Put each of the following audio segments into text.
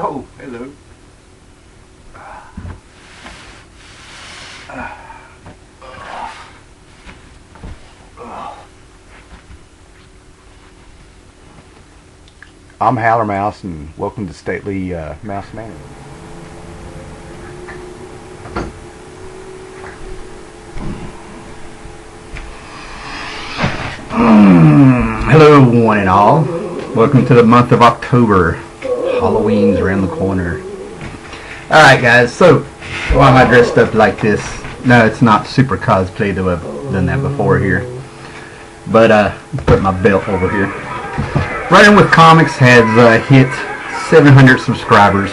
Oh, hello. I'm Howlermouse, and welcome to stately Mouse Manor. Hello, one and all. Welcome to the month of October. Halloween's around the corner. Alright, guys, so why am I dressed up like this? No, it's not super cosplay, though I've done that before here. But, put my belt over here. Runningwithcomics has hit 700 subscribers,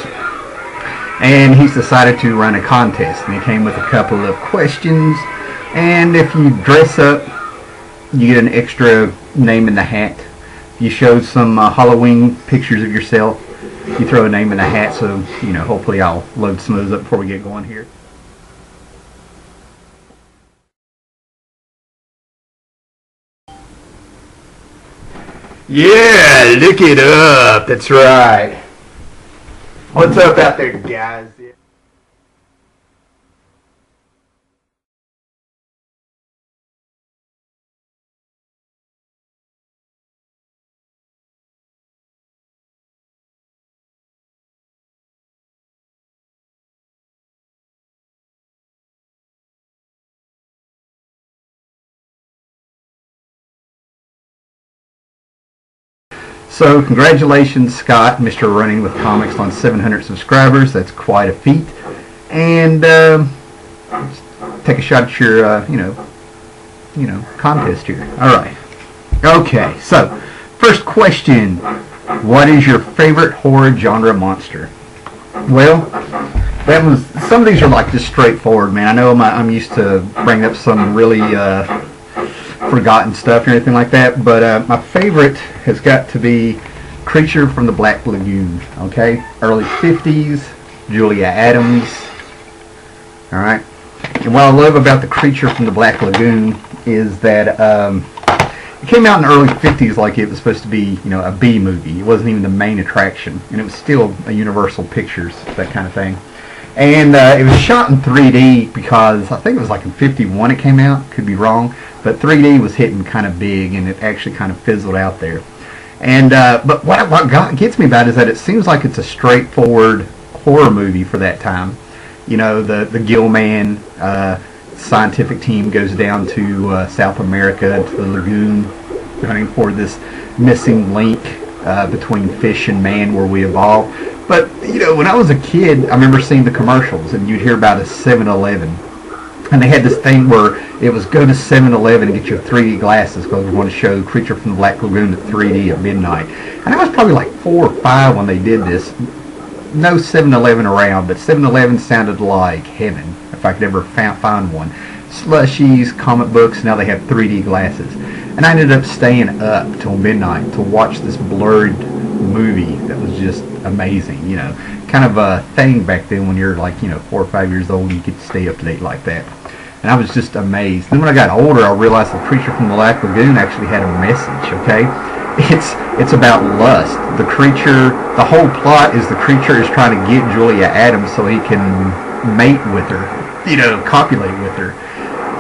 and he's decided to run a contest. And he came with a couple of questions, and if you dress up, you get an extra name in the hat. You show some Halloween pictures of yourself, you throw a name in the hat, so, you know, hopefully I'll load some of those up before we get going here. Yeah, look it up, that's right. What's up out there, guys? So, congratulations, Scott, Mr. Runningwithcomics, on 700 subscribers. That's quite a feat. And take a shot at your, you know, contest here. All right. Okay. So, first question: what is your favorite horror genre monster? Well, that was. Some of these are like just straightforward, man. I know I'm used to bringing up some really forgotten stuff or anything like that, but my favorite has got to be Creature from the Black Lagoon. Okay, early 50s, Julia Adams. All right, and what I love about the Creature from the Black Lagoon is that it came out in the early 50s like it was supposed to be, you know, a B movie. It wasn't even the main attraction, and it was still a Universal Pictures, that kind of thing. And it was shot in 3D because I think it was like in 51 it came out. Could be wrong, but 3D was hitting kind of big, and it actually kind of fizzled out there. And but what gets me about it is that it seems like it's a straightforward horror movie for that time. You know, the Gilman scientific team goes down to South America, to the lagoon, hunting for this missing link between fish and man, where we evolve. But, you know, when I was a kid, I remember seeing the commercials, and you'd hear about a 7-Eleven. And they had this thing where it was go to 7-Eleven and get your 3D glasses because we want to show Creature from the Black Lagoon at 3D at midnight. And I was probably like 4 or 5 when they did this. No 7-Eleven around, but 7-Eleven sounded like heaven, if I could ever find one. Slushies, comic books, now they have 3D glasses. And I ended up staying up till midnight to watch this blurred movie that was just amazing, you know, kind of a thing back then when you're like, you know, 4 or 5 years old, you could stay up to date like that. And I was just amazed. Then when I got older, I realized the Creature from the Black Lagoon actually had a message. Okay, it's about lust. The creature, the whole plot is the creature is trying to get Julia Adams so he can mate with her, you know, copulate with her.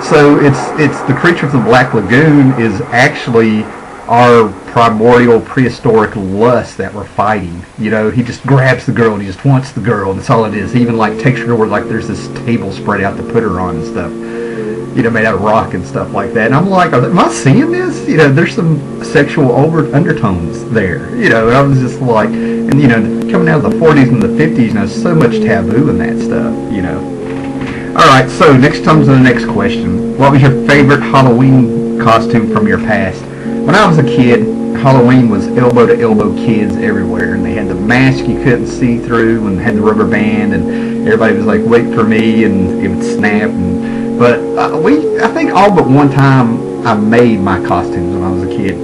So it's the Creature from the Black Lagoon is actually our primordial prehistoric lust that we're fighting. You know, he just grabs the girl and he just wants the girl, and that's all it is. He even like takes her to where like there's this table spread out to put her on and stuff, you know, made out of rock and stuff like that. And I'm like, am I seeing this? You know, there's some sexual undertones there, you know. And I was just like, and you know, coming out of the 40s and the 50s, you know, so much taboo in that stuff, you know. Alright, so next comes the next question. What was your favorite Halloween costume from your past? When I was a kid, Halloween was elbow-to-elbow kids everywhere, and they had the mask you couldn't see through, and had the rubber band, and everybody was like, wait for me, and it would snap. But I think all but one time I made my costumes when I was a kid,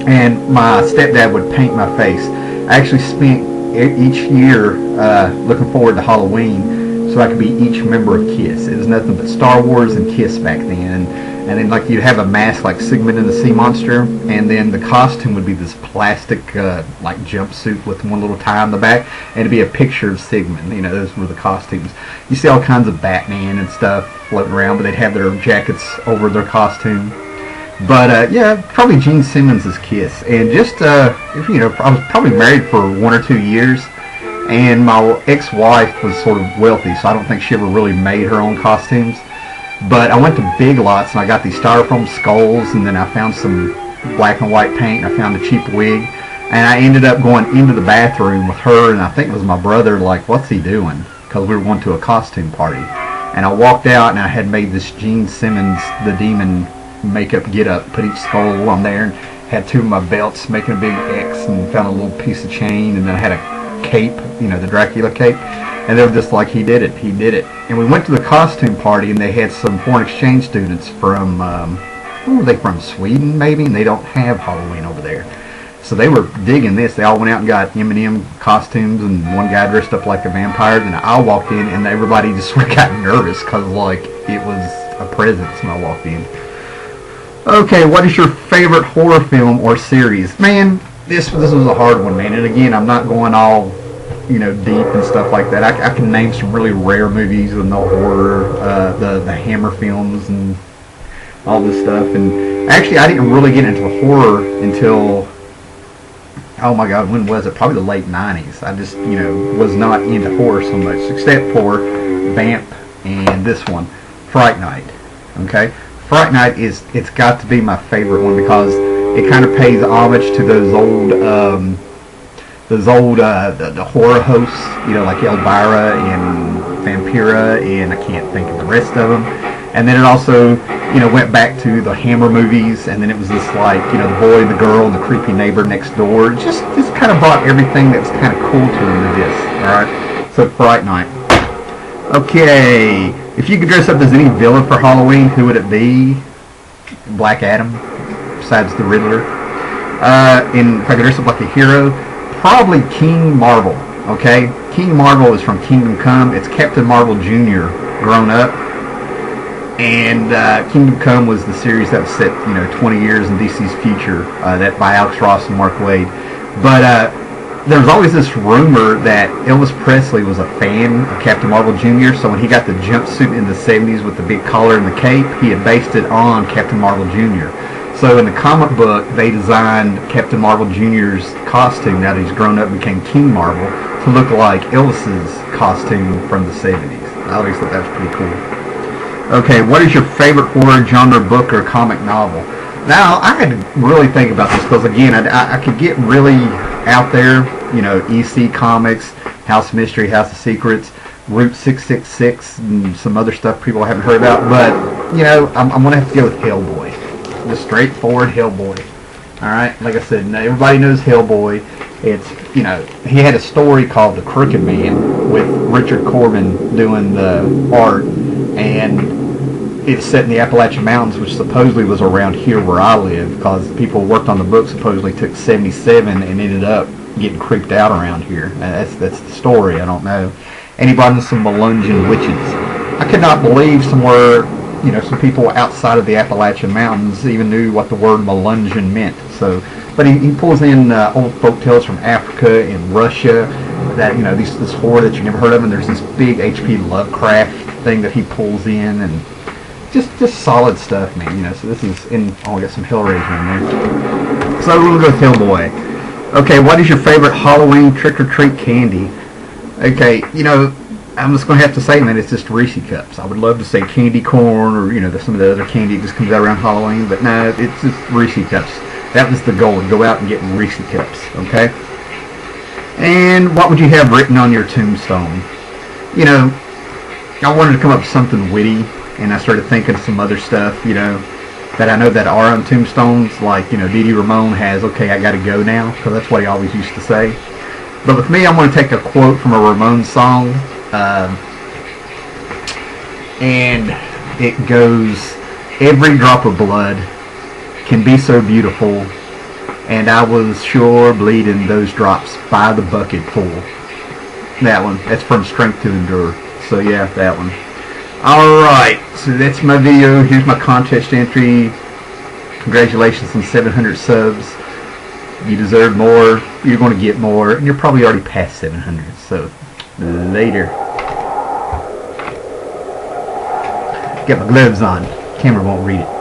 and my stepdad would paint my face. I actually spent each year looking forward to Halloween so I could be each member of KISS. It was nothing but Star Wars and KISS back then. and then like you'd have a mask like Sigmund and the Sea Monster, and then the costume would be this plastic like jumpsuit with one little tie on the back, and it'd be a picture of Sigmund. You know, those were the costumes. You see all kinds of Batman and stuff floating around, but they'd have their jackets over their costume. But yeah, probably Gene Simmons' Kiss. And just you know, I was probably married for 1 or 2 years, and my ex-wife was sort of wealthy, so I don't think she ever really made her own costumes. But I went to Big Lots and I got these styrofoam skulls, and then I found some black and white paint, and I found a cheap wig, and I ended up going into the bathroom with her, and I think it was my brother, like, what's he doing? Because we were going to a costume party. And I walked out and I had made this Gene Simmons the Demon makeup get up, put each skull on there, and had 2 of my belts making a big X, and found a little piece of chain, and then I had a cape, you know, the Dracula cape. And they were just like, he did it. And we went to the costume party, and they had some foreign exchange students from, where were they from? Sweden, maybe? And they don't have Halloween over there. So they were digging this. They all went out and got M&M costumes, and one guy dressed up like a vampire. And I walked in, and everybody just got nervous because, like, it was a presence when I walked in. Okay, what is your favorite horror film or series? Man, this was a hard one, man. And again, I'm not going all, you know, deep and stuff like that. I can name some really rare movies with no horror, the Hammer films and all this stuff. And actually, I didn't really get into the horror until, oh my God, when was it? Probably the late 90s. I just, you know, was not into horror so much, except for Vamp and this one, Fright Night. Okay, Fright Night it's got to be my favorite one because it kind of pays homage to those old the horror hosts, you know, like Elvira and Vampira, and I can't think of the rest of them. And then it also, you know, went back to the Hammer movies, and then it was this, like, you know, the boy and the girl and the creepy neighbor next door. Just kind of brought everything that was kind of cool to them to this. All right, so Fright Night. Okay, if you could dress up as any villain for Halloween, who would it be? Black Adam, besides the Riddler. And if I could dress up like a hero, probably King Marvel. Okay, King Marvel is from Kingdom Come. It's Captain Marvel Jr. grown up. And Kingdom Come was the series that was set, you know, 20 years in DC's future, that by Alex Ross and Mark Waid. But there was always this rumor that Elvis Presley was a fan of Captain Marvel Jr., so when he got the jumpsuit in the 70s with the big collar and the cape, he had based it on Captain Marvel Jr. So in the comic book, they designed Captain Marvel Jr.'s costume, now that he's grown up and became King Marvel, to look like Elvis's costume from the 70s. I always thought that was pretty cool. Okay, what is your favorite horror genre book or comic novel? Now, I had to really think about this because, again, I could get really out there, you know, EC Comics, House of Mystery, House of Secrets, Route 666, and some other stuff people haven't heard about. But, you know, I'm going to have to go with Hellboy. Just straightforward Hellboy. All right? Like I said, everybody knows Hellboy. It's, you know, he had a story called The Crooked Man with Richard Corbin doing the art, and it's set in the Appalachian Mountains, which supposedly was around here where I live, because people who worked on the book supposedly took 77 and ended up getting creeped out around here. That's the story. I don't know. And he brought in some Melungeon witches. I could not believe somewhere, you know, some people outside of the Appalachian Mountains even knew what the word Melungeon meant. So, but he pulls in old folk tales from Africa and Russia, that, you know, this horror that you never heard of, and there's this big H.P. Lovecraft thing that he pulls in, and just solid stuff, man. You know, so this is in. Oh, I got some Hellraiser in there. So we'll go with Hellboy. Okay, what is your favorite Halloween trick-or-treat candy? Okay, you know, I'm just going to have to say, man, it's just Reese Cups. I would love to say candy corn or, you know, some of the other candy that just comes out around Halloween, but no, it's just Reese Cups. That was the goal, to go out and get Reese Cups, okay? And what would you have written on your tombstone? You know, I wanted to come up with something witty, and I started thinking of some other stuff, you know, that I know that are on tombstones, like, you know, Dee Dee Ramone has, okay, I gotta go now, because that's what he always used to say. But with me, I'm going to take a quote from a Ramone song, and it goes, "Every drop of blood can be so beautiful, and I was sure bleeding those drops by the bucket full." That one. That's from Strength to Endure. So yeah, that one. Alright, so that's my video. Here's my contest entry. Congratulations on 700 subs. You deserve more. You're going to get more. And you're probably already past 700. So, later. Got my gloves on. Camera won't read it.